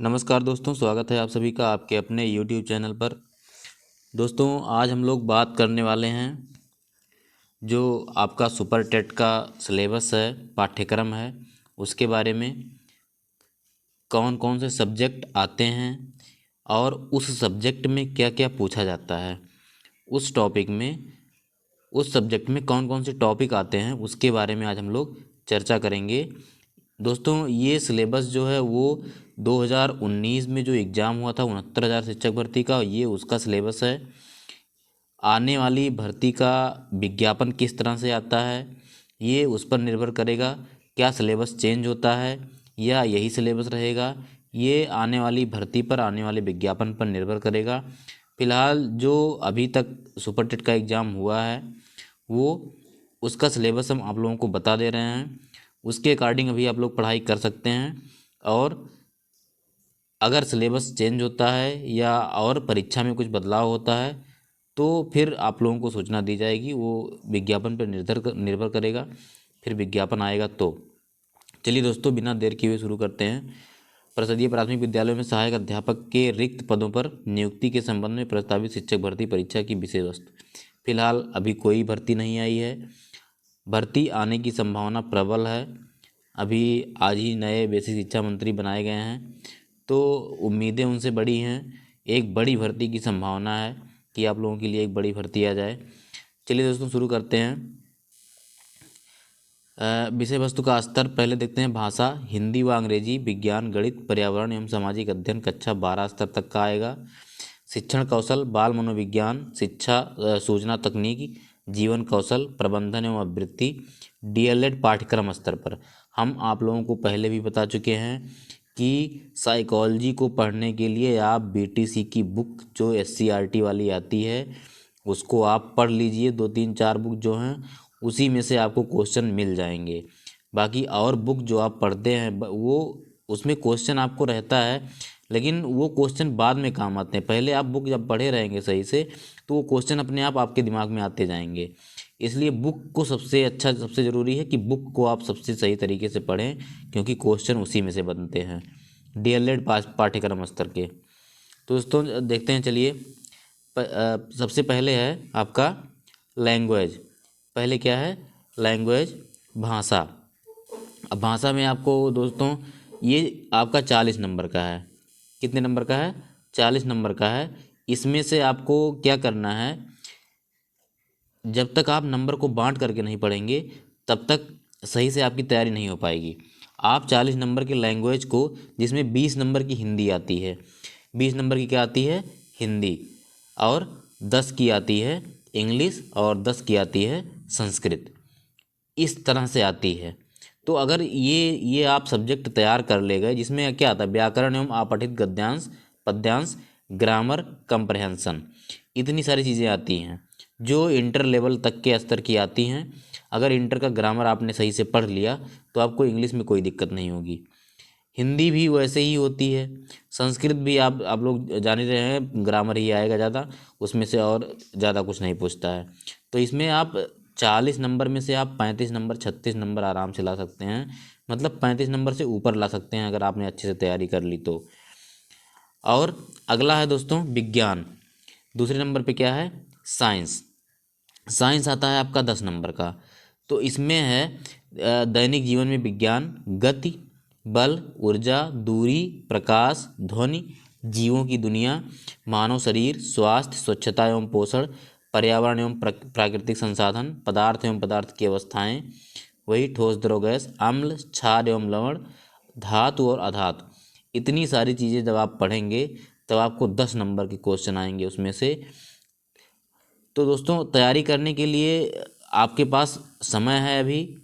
नमस्कार दोस्तों, स्वागत है आप सभी का आपके अपने YouTube चैनल पर। दोस्तों, आज हम लोग बात करने वाले हैं जो आपका सुपर टेट का सिलेबस है, पाठ्यक्रम है, उसके बारे में। कौन कौन से सब्जेक्ट आते हैं और उस सब्जेक्ट में क्या क्या पूछा जाता है, उस टॉपिक में, उस सब्जेक्ट में कौन कौन से टॉपिक आते हैं, उसके बारे में आज हम लोग चर्चा करेंगे। दोस्तों, ये सिलेबस जो है वो 2019 में जो एग्ज़ाम हुआ था 69,000 शिक्षक भर्ती का, ये उसका सिलेबस है। आने वाली भर्ती का विज्ञापन किस तरह से आता है, ये उस पर निर्भर करेगा। क्या सिलेबस चेंज होता है या यही सिलेबस रहेगा, ये आने वाली भर्ती पर, आने वाले विज्ञापन पर निर्भर करेगा। फ़िलहाल जो अभी तक सुपर टेट का एग्ज़ाम हुआ है वो उसका सिलेबस हम आप लोगों को बता दे रहे हैं। उसके अकॉर्डिंग अभी आप लोग पढ़ाई कर सकते हैं। और अगर सिलेबस चेंज होता है या और परीक्षा में कुछ बदलाव होता है तो फिर आप लोगों को सूचना दी जाएगी। वो विज्ञापन पर निर्भर करेगा। फिर विज्ञापन आएगा तो। चलिए दोस्तों, बिना देर किए हुए शुरू करते हैं। परिषदीय प्राथमिक विद्यालयों में सहायक अध्यापक के रिक्त पदों पर नियुक्ति के संबंध में प्रस्तावित शिक्षक भर्ती परीक्षा की विषय वस्तु। फिलहाल अभी कोई भर्ती नहीं आई है। भर्ती आने की संभावना प्रबल है। अभी आज ही नए बेसिक शिक्षा मंत्री बनाए गए हैं तो उम्मीदें उनसे बड़ी हैं। एक बड़ी भर्ती की संभावना है कि आप लोगों के लिए एक बड़ी भर्ती आ जाए। चलिए दोस्तों, शुरू करते हैं। विषय वस्तु का स्तर पहले देखते हैं। भाषा हिंदी व अंग्रेजी, विज्ञान, गणित, पर्यावरण एवं सामाजिक अध्ययन कक्षा 12 स्तर तक का आएगा। शिक्षण कौशल बाल मनोविज्ञान, शिक्षा सूचना तकनीक, जीवन कौशल, प्रबंधन एवं अभिवृत्ति, डीएलएड पाठ्यक्रम स्तर पर। हम आप लोगों को पहले भी बता चुके हैं कि साइकोलॉजी को पढ़ने के लिए आप बीटीसी की बुक जो एससीईआरटी वाली आती है उसको आप पढ़ लीजिए। 2 3 4 बुक जो हैं उसी में से आपको क्वेश्चन मिल जाएंगे। बाकी और बुक जो आप पढ़ते हैं वो उसमें क्वेश्चन आपको रहता है, लेकिन वो क्वेश्चन बाद में काम आते हैं। पहले आप बुक जब पढ़े रहेंगे सही से तो वो क्वेश्चन अपने आप आपके दिमाग में आते जाएंगे। इसलिए बुक को सबसे ज़रूरी है कि बुक को आप सबसे सही तरीके से पढ़ें, क्योंकि क्वेश्चन उसी में से बनते हैं डीएलएड पाठ्यक्रम स्तर के। तो दोस्तों देखते हैं। चलिए सबसे पहले है आपका लैंग्वेज। पहले क्या है? लैंग्वेज, भाषा। अब भाषा में आपको दोस्तों ये आपका 40 नंबर का है। कितने नंबर का है? 40 नंबर का है। इसमें से आपको क्या करना है, जब तक आप नंबर को बांट करके नहीं पढ़ेंगे तब तक सही से आपकी तैयारी नहीं हो पाएगी। आप 40 नंबर के लैंग्वेज को, जिसमें 20 नंबर की हिंदी आती है, 20 नंबर की क्या आती है? हिंदी, और 10 की आती है इंग्लिश, और 10 की आती है संस्कृत। इस तरह से आती है। तो अगर ये आप सब्जेक्ट तैयार कर ले गए, जिसमें क्या आता है? व्याकरण एवं अपठित गद्यांश, पद्यांश, ग्रामर, कंप्रहेंशन, इतनी सारी चीज़ें आती हैं जो इंटर लेवल तक के स्तर की आती हैं। अगर इंटर का ग्रामर आपने सही से पढ़ लिया तो आपको इंग्लिश में कोई दिक्कत नहीं होगी। हिंदी भी वैसे ही होती है। संस्कृत भी आप लोग जान ही रहे हैं, ग्रामर ही आएगा ज़्यादा, उसमें से और ज़्यादा कुछ नहीं पूछता है। तो इसमें आप 40 नंबर में से आप 35 नंबर, 36 नंबर आराम से ला सकते हैं। मतलब 35 नंबर से ऊपर ला सकते हैं अगर आपने अच्छे से तैयारी कर ली तो। और अगला है दोस्तों विज्ञान। दूसरे नंबर पे क्या है? साइंस। साइंस आता है आपका 10 नंबर का। तो इसमें है दैनिक जीवन में विज्ञान, गति, बल, ऊर्जा, दूरी, प्रकाश, ध्वनि, जीवों की दुनिया, मानव शरीर, स्वास्थ्य, स्वच्छता एवं पोषण, पर्यावरण एवं प्राकृतिक संसाधन, पदार्थ एवं पदार्थ की अवस्थाएं, वही ठोस द्रव गैस, अम्ल, क्षार एवं लवण, धातु और अधातु। इतनी सारी चीज़ें जब आप पढ़ेंगे तब आपको 10 नंबर के क्वेश्चन आएंगे उसमें से। तो दोस्तों, तैयारी करने के लिए आपके पास समय है। अभी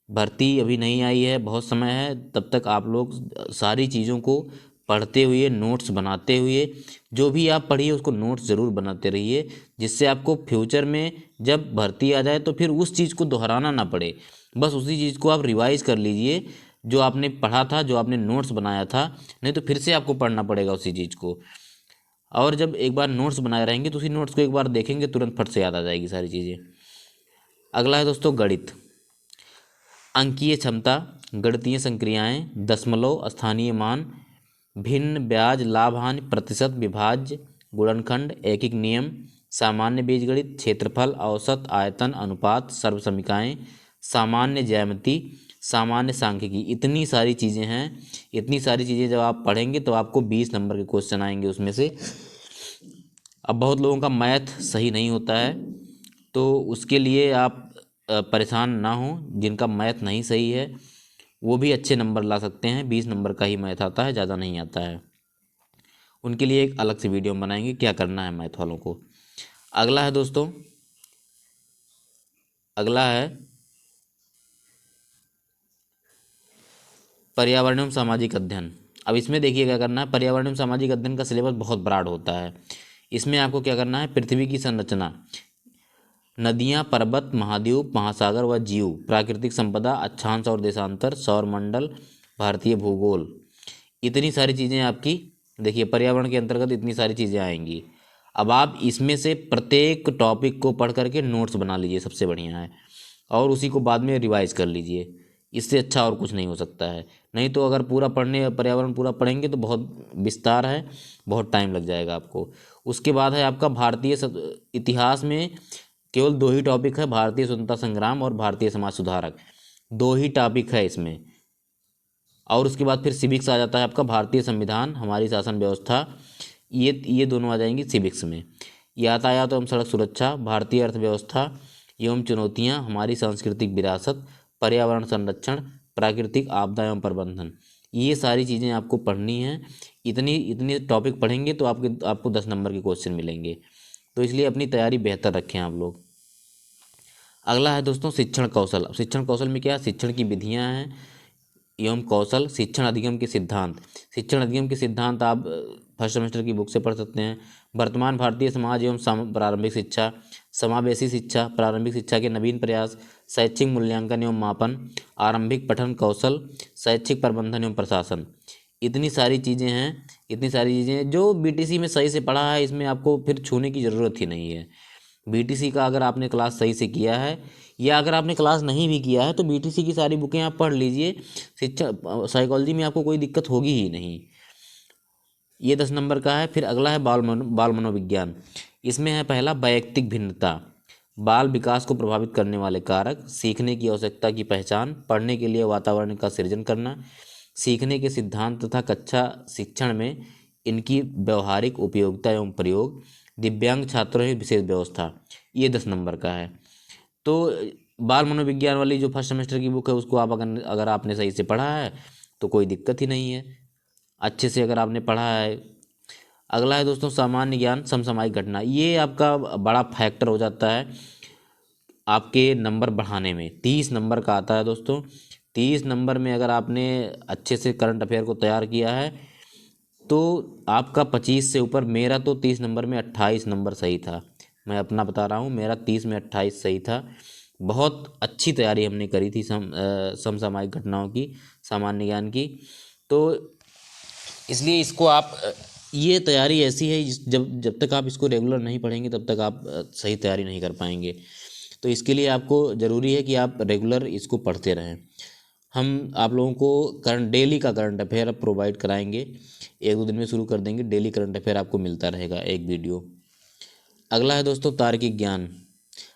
भर्ती अभी नहीं आई है, बहुत समय है। तब तक आप लोग सारी चीज़ों को पढ़ते हुए, नोट्स बनाते हुए, जो भी आप पढ़िए उसको नोट्स ज़रूर बनाते रहिए, जिससे आपको फ्यूचर में जब भर्ती आ जाए तो फिर उस चीज़ को दोहराना ना पड़े। बस उसी चीज़ को आप रिवाइज कर लीजिए, जो आपने पढ़ा था, जो आपने नोट्स बनाया था। नहीं तो फिर से आपको पढ़ना पड़ेगा उसी चीज़ को। और जब एक बार नोट्स बनाए रहेंगे तो उसी नोट्स को एक बार देखेंगे, तुरंत फट से याद आ जाएगी सारी चीज़ें। अगला है दोस्तों गणित। अंकीय क्षमता, गणितीय संक्रियाएं, दशमलव, स्थानीय मान, भिन्न ब्याज लाभ हानि प्रतिशत विभाज्य गुणनखंड एकिक नियम सामान्य बीजगणित क्षेत्रफल औसत आयतन अनुपात सर्वसमीकाएं सामान्य ज्यामिति सामान्य सांख्यिकी। इतनी सारी चीज़ें हैं। इतनी सारी चीज़ें जब आप पढ़ेंगे तो आपको 20 नंबर के क्वेश्चन आएंगे उसमें से। अब बहुत लोगों का मैथ सही नहीं होता है, तो उसके लिए आप परेशान ना हो। जिनका मैथ नहीं सही है वो भी अच्छे नंबर ला सकते हैं। 20 नंबर का ही मैथ आता है, ज़्यादा नहीं आता है। उनके लिए एक अलग से वीडियो हम बनाएंगे क्या करना है मैथ वालों को। अगला है दोस्तों, अगला है पर्यावरण एवं सामाजिक अध्ययन। अब इसमें देखिए क्या करना है। पर्यावरण एवं सामाजिक अध्ययन का सिलेबस बहुत ब्रॉड होता है। इसमें आपको क्या करना है, पृथ्वी की संरचना, नदियाँ, पर्वत, महाद्वीप, महासागर व जीव, प्राकृतिक संपदा, अक्षांश और देशांतर, सौर मंडल, भारतीय भूगोल, इतनी सारी चीज़ें आपकी देखिए पर्यावरण के अंतर्गत इतनी सारी चीज़ें आएंगी। अब आप इसमें से प्रत्येक टॉपिक को पढ़ करके नोट्स बना लीजिए, सबसे बढ़िया है, और उसी को बाद में रिवाइज कर लीजिए। इससे अच्छा और कुछ नहीं हो सकता है। नहीं तो अगर पूरा पढ़ने पर्यावरण पूरा पढ़ेंगे तो बहुत विस्तार है, बहुत टाइम लग जाएगा आपको। उसके बाद है आपका भारतीय इतिहास में केवल दो ही टॉपिक है, भारतीय स्वतंत्रता संग्राम और भारतीय समाज सुधारक, दो ही टॉपिक है इसमें। और उसके बाद फिर सिविक्स आ जाता है आपका, भारतीय संविधान, हमारी शासन व्यवस्था, ये दोनों आ जाएंगी सिविक्स में। यातायात एवं सड़क सुरक्षा, भारतीय अर्थव्यवस्था एवं चुनौतियाँ, हमारी सांस्कृतिक विरासत, पर्यावरण संरक्षण, प्राकृतिक आपदा एवं प्रबंधन, ये सारी चीज़ें आपको पढ़नी हैं। इतनी इतनी टॉपिक पढ़ेंगे तो आपको 10 नंबर के क्वेश्चन मिलेंगे। तो इसलिए अपनी तैयारी बेहतर रखें आप लोग। अगला है दोस्तों शिक्षण कौशल। अब शिक्षण कौशल में क्या है, शिक्षण की विधियाँ हैं एवं कौशल, शिक्षण अधिगम के सिद्धांत। शिक्षण अधिगम के सिद्धांत आप फर्स्ट सेमेस्टर की बुक से पढ़ सकते हैं। वर्तमान भारतीय समाज एवं प्रारंभिक शिक्षा, समावेशी शिक्षा, प्रारंभिक शिक्षा के नवीन प्रयास, शैक्षिक मूल्यांकन एवं मापन, आरंभिक पठन कौशल, शैक्षिक प्रबंधन एवं प्रशासन, इतनी सारी चीज़ें हैं। इतनी सारी चीज़ें जो बीटीसी में सही से पढ़ा है, इसमें आपको फिर छूने की ज़रूरत ही नहीं है। बीटीसी का अगर आपने क्लास सही से किया है, या अगर आपने क्लास नहीं भी किया है तो बीटीसी की सारी बुकें आप पढ़ लीजिए। शिक्षा साइकोलॉजी में आपको कोई दिक्कत होगी ही नहीं। ये 10 नंबर का है। फिर अगला है बाल मनोविज्ञान। इसमें है पहला वैयक्तिक भिन्नता, बाल विकास को प्रभावित करने वाले कारक, सीखने की आवश्यकता की पहचान, पढ़ने के लिए वातावरण का सृजन करना, सीखने के सिद्धांत तथा कक्षा शिक्षण में इनकी व्यवहारिक उपयोगिता एवं प्रयोग, दिव्यांग छात्रों की विशेष व्यवस्था, ये 10 नंबर का है। तो बाल मनोविज्ञान वाली जो फर्स्ट सेमेस्टर की बुक है उसको आप अगर आपने सही से पढ़ा है तो कोई दिक्कत ही नहीं है, अच्छे से अगर आपने पढ़ा है। अगला है दोस्तों सामान्य ज्ञान समसामयिक घटना। ये आपका बड़ा फैक्टर हो जाता है आपके नंबर बढ़ाने में। 30 नंबर का आता है दोस्तों। 30 नंबर में अगर आपने अच्छे से करंट अफेयर को तैयार किया है तो आपका 25 से ऊपर। मेरा तो 30 नंबर में 28 नंबर सही था, मैं अपना बता रहा हूँ, मेरा 30 में 28 सही था। बहुत अच्छी तैयारी हमने करी थी समसामयिक घटनाओं की, सामान्य ज्ञान की। तो इसलिए इसको आप ये तैयारी ऐसी है जब जब तक आप इसको रेगुलर नहीं पढ़ेंगे तब तक आप सही तैयारी नहीं कर पाएंगे। तो इसके लिए आपको ज़रूरी है कि आप रेगुलर इसको पढ़ते रहें। हम आप लोगों को डेली का करंट अफेयर प्रोवाइड कराएंगे, 1-2 दिन में शुरू कर देंगे। डेली करंट अफेयर आपको मिलता रहेगा एक वीडियो। अगला है दोस्तों तार्किक ज्ञान।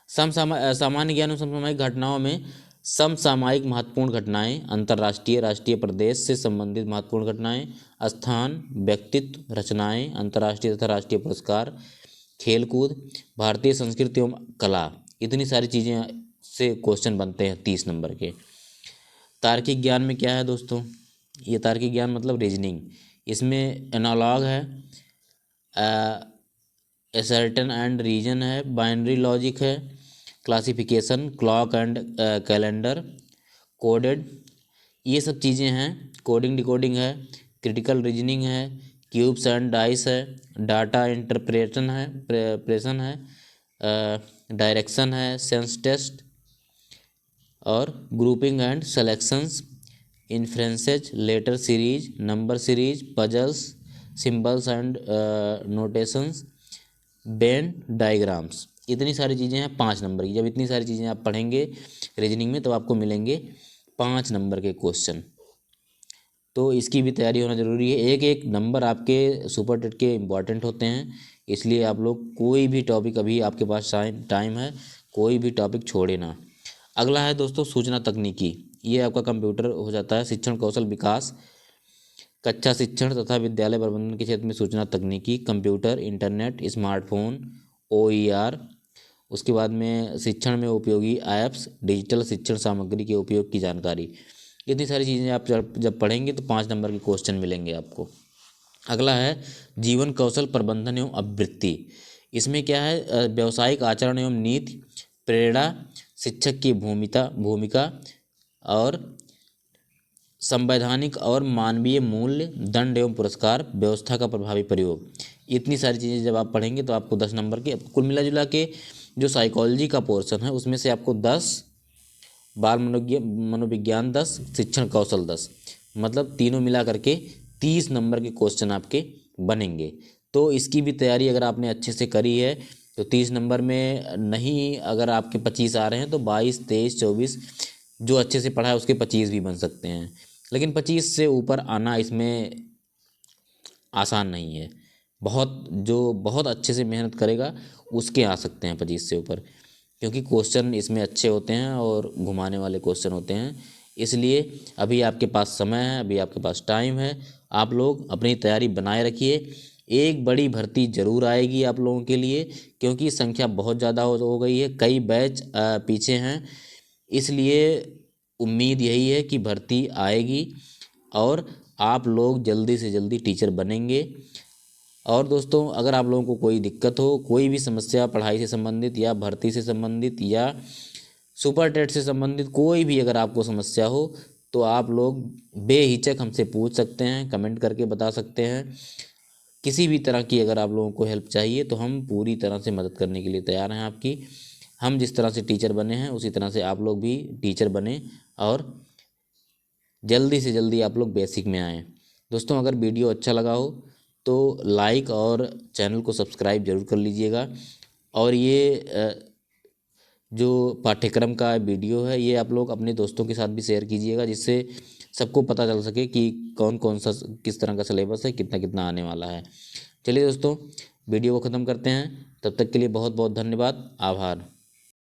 सामान्य ज्ञान और समसामयिक घटनाओं में समसामयिक महत्वपूर्ण घटनाएं, अंतर्राष्ट्रीय राष्ट्रीय प्रदेश से संबंधित महत्वपूर्ण घटनाएं, स्थान व्यक्तित्व रचनाएं, अंतर्राष्ट्रीय तथा राष्ट्रीय पुरस्कार, खेलकूद, भारतीय संस्कृति एवं कला, इतनी सारी चीज़ें से क्वेश्चन बनते हैं 30 नंबर के। तार्किक ज्ञान में क्या है दोस्तों, ये तार्किक ज्ञान मतलब रीजनिंग। इसमें एनालॉग है, असर्टेन एंड रीजन है, बाइनरी लॉजिक है, classification, clock and calendar, coded, ये सब चीज़ें हैं। कोडिंग डिकोडिंग है, क्रिटिकल रीजनिंग है, क्यूब्स एंड डाइस है, डाटा इंटरप्रेशन है, प्रेशन है, डायरेक्शन है, सेंस टेस्ट और grouping and selections, inferences, letter series, number series, puzzles, symbols and notations, Venn diagrams, इतनी सारी चीज़ें हैं 5 नंबर की। जब इतनी सारी चीज़ें आप पढ़ेंगे रीजनिंग में तो आपको मिलेंगे 5 नंबर के क्वेश्चन। तो इसकी भी तैयारी होना ज़रूरी है। एक एक नंबर आपके सुपर टेट के इम्पॉर्टेंट होते हैं, इसलिए आप लोग कोई भी टॉपिक, अभी आपके पास टाइम है, कोई भी टॉपिक छोड़े ना। अगला है दोस्तों सूचना तकनीकी। ये आपका कंप्यूटर हो जाता है। शिक्षण कौशल विकास, कक्षा शिक्षण तथा विद्यालय प्रबंधन के क्षेत्र में सूचना तकनीकी, कंप्यूटर, इंटरनेट, स्मार्टफोन, OER। उसके बाद में शिक्षण में उपयोगी ऐप्स, डिजिटल शिक्षण सामग्री के उपयोग की जानकारी। इतनी सारी चीज़ें आप जब पढ़ेंगे तो 5 नंबर के क्वेश्चन मिलेंगे आपको। अगला है जीवन कौशल प्रबंधन एवं अभिवृत्ति। इसमें क्या है, व्यावसायिक आचरण एवं नीति, प्रेरणा, शिक्षक की भूमिका और संवैधानिक और मानवीय मूल्य, दंड एवं पुरस्कार, व्यवस्था का प्रभावी प्रयोग। इतनी सारी चीज़ें जब आप पढ़ेंगे तो आपको 10 नंबर के, कुल मिला जुला के जो साइकोलॉजी का पोर्शन है उसमें से आपको 10, बाल मनोविज्ञान 10, शिक्षण कौशल 10, मतलब तीनों मिला करके 30 नंबर के क्वेश्चन आपके बनेंगे। तो इसकी भी तैयारी अगर आपने अच्छे से करी है तो 30 नंबर में नहीं, अगर आपके 25 आ रहे हैं तो 22, 23, 24, जो अच्छे से पढ़ा है उसके 25 भी बन सकते हैं। लेकिन 25 से ऊपर आना इसमें आसान नहीं है। बहुत अच्छे से मेहनत करेगा उसके आ सकते हैं 25 से ऊपर, क्योंकि क्वेश्चन इसमें अच्छे होते हैं और घुमाने वाले क्वेश्चन होते हैं। इसलिए अभी आपके पास समय है, अभी आपके पास टाइम है, आप लोग अपनी तैयारी बनाए रखिए। एक बड़ी भर्ती ज़रूर आएगी आप लोगों के लिए, क्योंकि संख्या बहुत ज़्यादा हो गई है, कई बैच पीछे हैं। इसलिए उम्मीद यही है कि भर्ती आएगी और आप लोग जल्दी से जल्दी टीचर बनेंगे। और दोस्तों अगर आप लोगों को कोई दिक्कत हो, कोई भी समस्या पढ़ाई से संबंधित या भर्ती से संबंधित या सुपर टेट से संबंधित कोई भी अगर आपको समस्या हो तो आप लोग बेहिचक हमसे पूछ सकते हैं, कमेंट करके बता सकते हैं। किसी भी तरह की अगर आप लोगों को हेल्प चाहिए तो हम पूरी तरह से मदद करने के लिए तैयार हैं आपकी। हम जिस तरह से टीचर बने हैं उसी तरह से आप लोग भी टीचर बने और जल्दी से जल्दी आप लोग बेसिक में आएँ। दोस्तों अगर वीडियो अच्छा लगा हो तो लाइक और चैनल को सब्सक्राइब जरूर कर लीजिएगा। और ये जो पाठ्यक्रम का वीडियो है ये आप लोग अपने दोस्तों के साथ भी शेयर कीजिएगा, जिससे सबको पता चल सके कि कौन कौन सा किस तरह का सिलेबस है, कितना कितना आने वाला है। चलिए दोस्तों वीडियो को ख़त्म करते हैं, तब तक के लिए बहुत बहुत धन्यवाद, आभार।